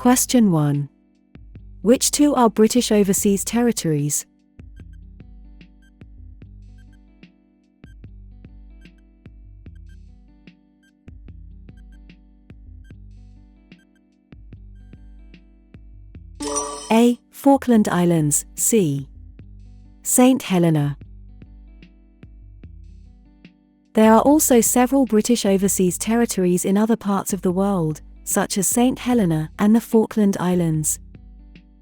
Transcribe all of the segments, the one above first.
Question 1. Which two are British overseas territories? A. Falkland Islands, C. St. Helena. There are also several British overseas territories in other parts of the world, such as St. Helena and the Falkland Islands.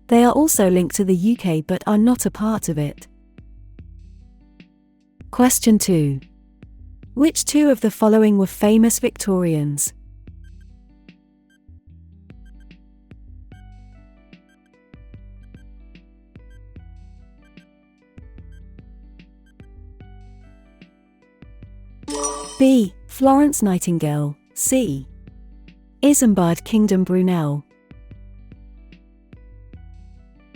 They are also linked to the UK but are not a part of it. Question 2. Which two of the following were famous Victorians? B. Florence Nightingale, C. Isambard Kingdom Brunel.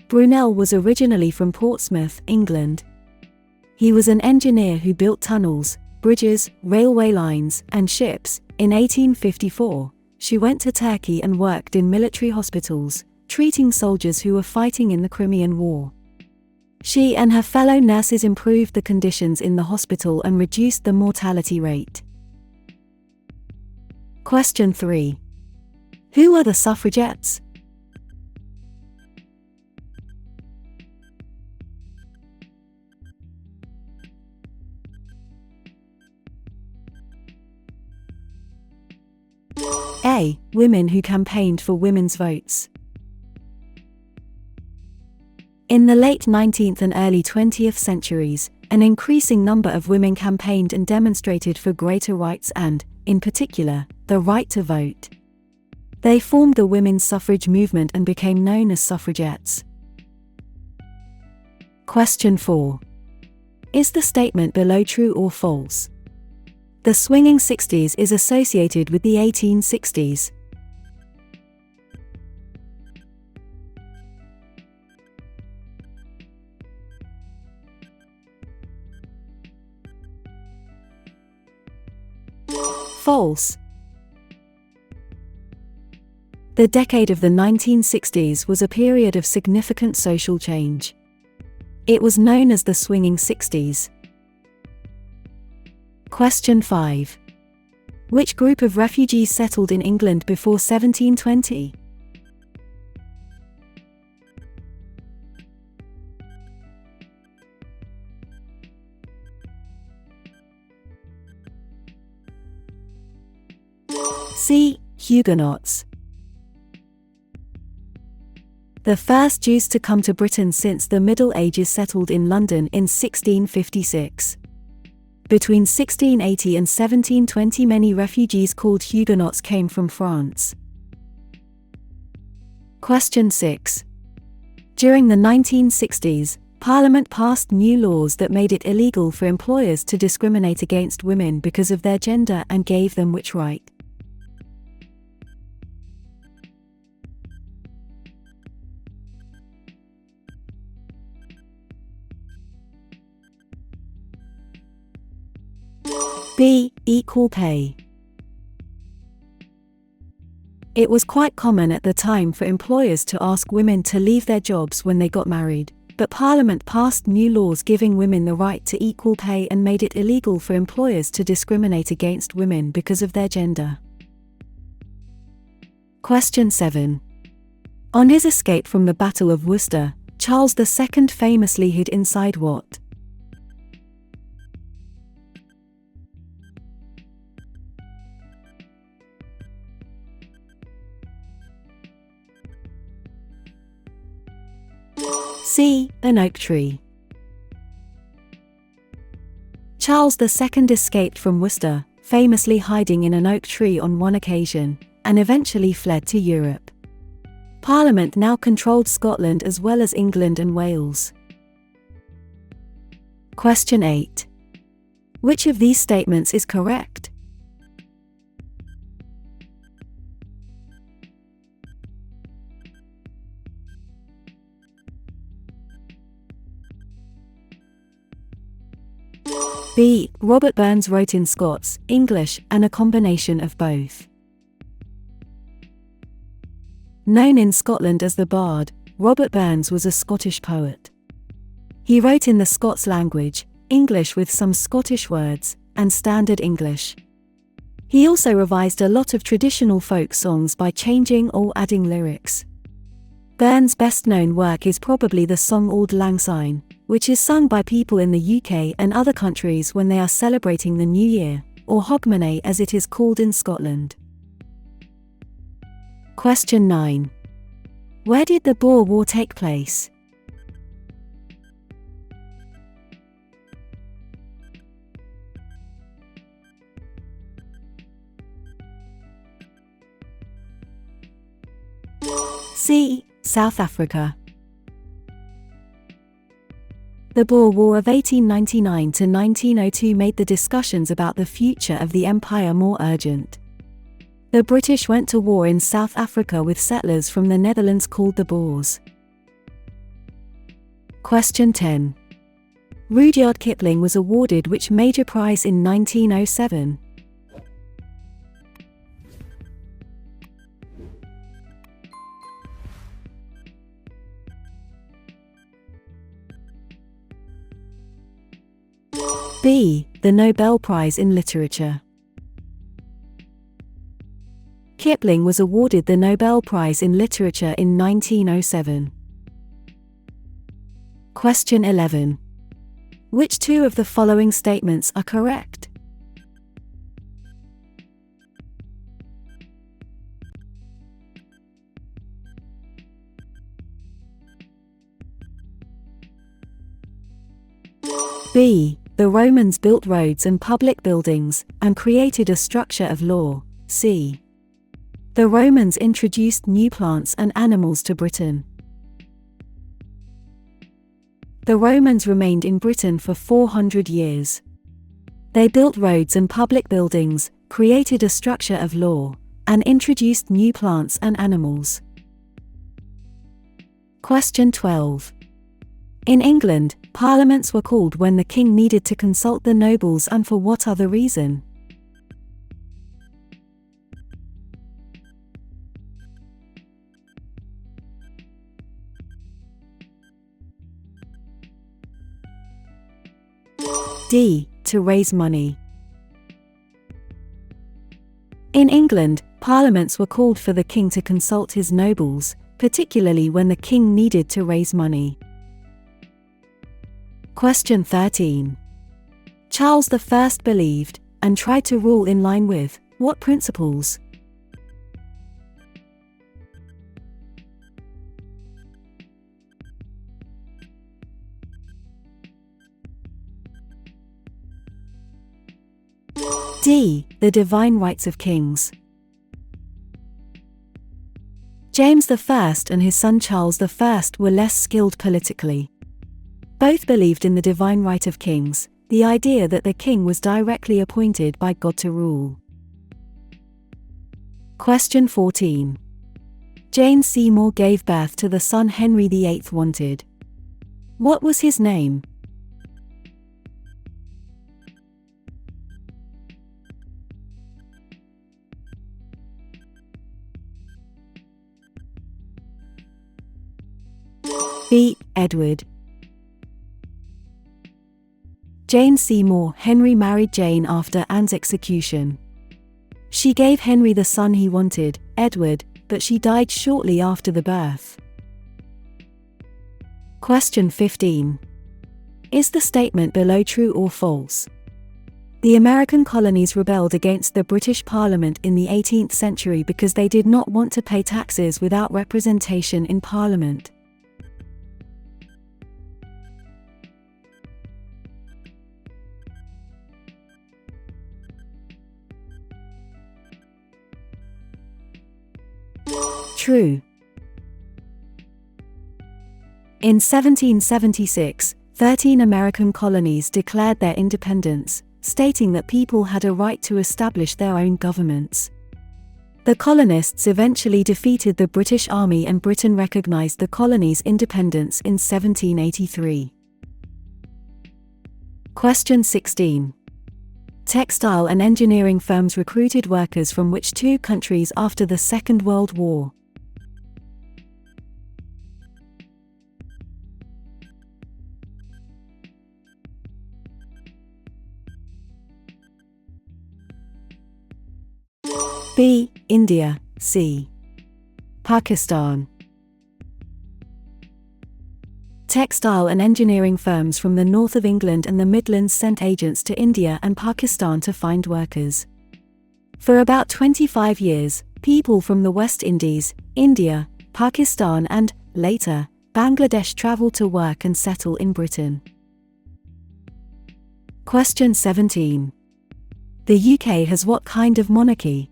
Brunel was originally from Portsmouth, England. He was an engineer who built tunnels, bridges, railway lines, and ships. In 1854, she went to Turkey and worked in military hospitals, treating soldiers who were fighting in the Crimean War. She and her fellow nurses improved the conditions in the hospital and reduced the mortality rate. Question 3. Who are the suffragettes? A. Women who campaigned for women's votes. In the late 19th and early 20th centuries, an increasing number of women campaigned and demonstrated for greater rights and, in particular, the right to vote. They formed the women's suffrage movement and became known as suffragettes. Question 4. Is the statement below true or false? The swinging 60s is associated with the 1860s. False. The decade of the 1960s was a period of significant social change. It was known as the swinging 60s. Question 5. Which group of refugees settled in England before 1720? C. Huguenots. The first Jews to come to Britain since the Middle Ages settled in London in 1656. Between 1680 and 1720, many refugees called Huguenots came from France. Question 6. During the 1960s, Parliament passed new laws that made it illegal for employers to discriminate against women because of their gender and gave them which right? B. Equal pay. It was quite common at the time for employers to ask women to leave their jobs when they got married, but Parliament passed new laws giving women the right to equal pay and made it illegal for employers to discriminate against women because of their gender. Question 7. On his escape from the Battle of Worcester, Charles II famously hid inside what? C. An oak tree. Charles II escaped from Worcester, famously hiding in an oak tree on one occasion, and eventually fled to Europe. Parliament now controlled Scotland as well as England and Wales. Question 8. Which of these statements is correct? B. Robert Burns wrote in Scots, English, and a combination of both. Known in Scotland as the Bard, Robert Burns was a Scottish poet. He wrote in the Scots language, English with some Scottish words, and Standard English. He also revised a lot of traditional folk songs by changing or adding lyrics. Burns' best-known work is probably the song Auld Lang Syne, which is sung by people in the UK and other countries when they are celebrating the New Year, or Hogmanay as it is called in Scotland. Question 9. Where did the Boer War take place? C. South Africa. The Boer War of 1899 to 1902 made the discussions about the future of the empire more urgent. The British went to war in South Africa with settlers from the Netherlands called the Boers. Question 10. Rudyard Kipling was awarded which major prize in 1907? B. The Nobel Prize in Literature. Kipling was awarded the Nobel Prize in Literature in 1907. Question 11. Which two of the following statements are correct? B. The Romans built roads and public buildings, and created a structure of law. C. The Romans introduced new plants and animals to Britain. The Romans remained in Britain for 400 years. They built roads and public buildings, created a structure of law, and introduced new plants and animals. Question 12. In England, parliaments were called when the king needed to consult the nobles and for what other reason? D. To raise money. In England, parliaments were called for the king to consult his nobles, particularly when the king needed to raise money. Question 13. Charles I believed, and tried to rule in line with, what principles? D. The divine rights of kings. James I and his son Charles I were less skilled politically. Both believed in the divine right of kings, the idea that the king was directly appointed by God to rule. Question 14. Jane Seymour gave birth to the son Henry VIII wanted. What was his name? B. Edward. Jane Seymour. Henry married Jane after Anne's execution. She gave Henry the son he wanted, Edward, but she died shortly after the birth. Question 15. Is the statement below true or false? The American colonies rebelled against the British Parliament in the 18th century because they did not want to pay taxes without representation in Parliament. True. In 1776, 13 American colonies declared their independence, stating that people had a right to establish their own governments. The colonists eventually defeated the British Army and Britain recognized the colony's independence in 1783. Question 16. Textile and engineering firms recruited workers from which two countries after the Second World War? B. India. C. Pakistan. Textile and engineering firms from the north of England and the Midlands sent agents to India and Pakistan to find workers. For about 25 years, people from the West Indies, India, Pakistan and, later, Bangladesh traveled to work and settle in Britain. Question 17. The UK has what kind of monarchy?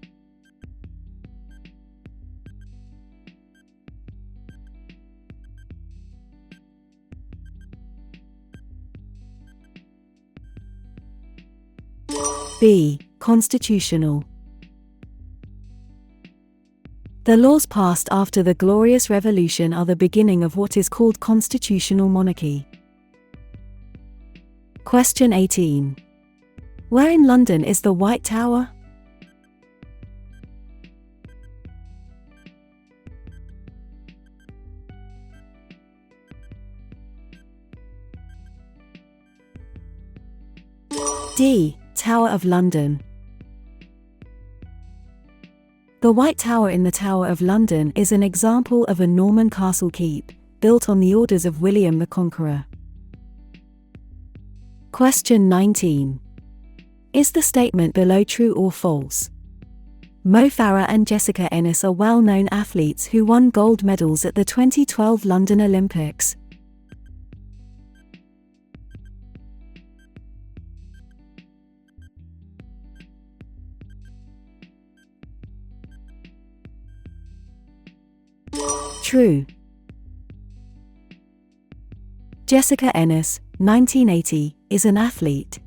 B. Constitutional. The laws passed after the Glorious Revolution are the beginning of what is called constitutional monarchy. Question 18. Where in London is the White Tower? D. Tower of London. The White Tower in the Tower of London is an example of a Norman castle keep, built on the orders of William the Conqueror. Question 19. Is the statement below true or false? Mo Farah and Jessica Ennis are well-known athletes who won gold medals at the 2012 London Olympics. True. Jessica Ennis, 1980, is an athlete.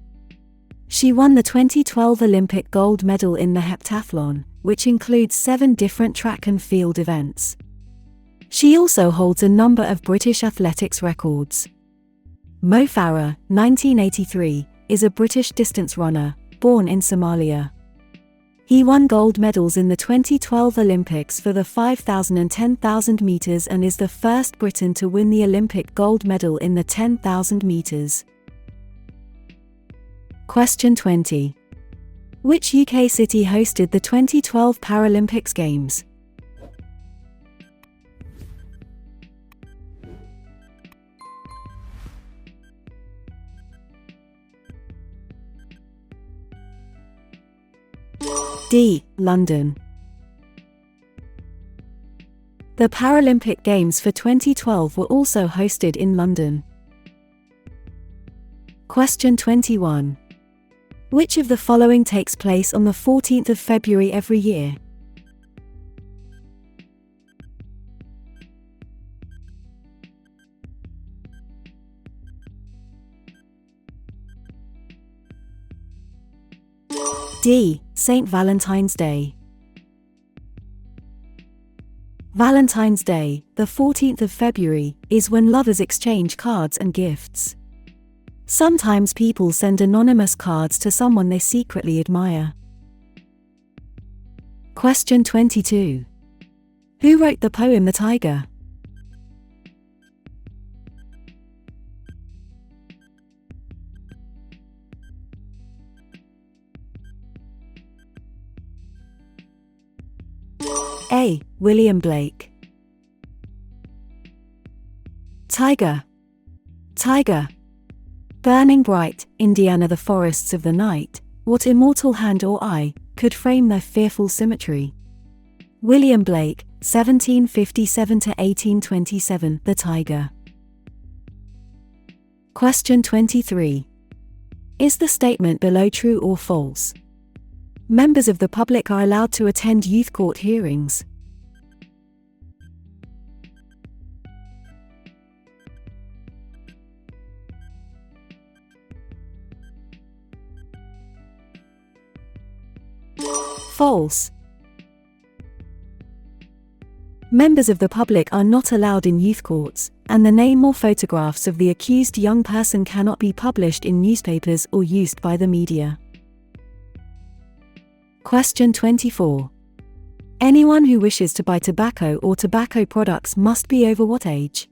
She won the 2012 Olympic gold medal in the heptathlon, which includes 7 different track and field events. She also holds a number of British athletics records. Mo Farah, 1983, is a British distance runner, born in Somalia. He won gold medals in the 2012 Olympics for the 5,000 and 10,000 meters and is the first Briton to win the Olympic gold medal in the 10,000 meters. Question 20. Which UK city hosted the 2012 Paralympic Games? D. London. The Paralympic Games for 2012 were also hosted in London. Question 21. Which of the following takes place on the 14th of February every year? D. St. Valentine's Day. Valentine's Day, the 14th of February, is when lovers exchange cards and gifts. Sometimes people send anonymous cards to someone they secretly admire. Question 22. Who wrote the poem The Tiger? A. William Blake. Tiger. Tiger. Burning bright, Indiana the forests of the night, what immortal hand or eye could frame their fearful symmetry? William Blake, 1757–1827, The Tiger. Question 23. Is the statement below true or false? Members of the public are allowed to attend youth court hearings. False. Members of the public are not allowed in youth courts, and the name or photographs of the accused young person cannot be published in newspapers or used by the media. Question 24. Anyone who wishes to buy tobacco or tobacco products must be over what age?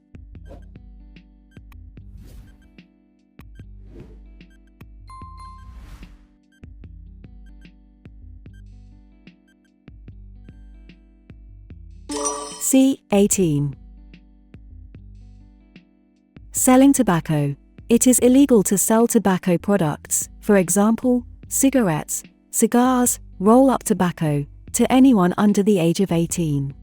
C. 18. Selling tobacco. It is illegal to sell tobacco products, for example, cigarettes, cigars, roll-up tobacco, to anyone under the age of 18.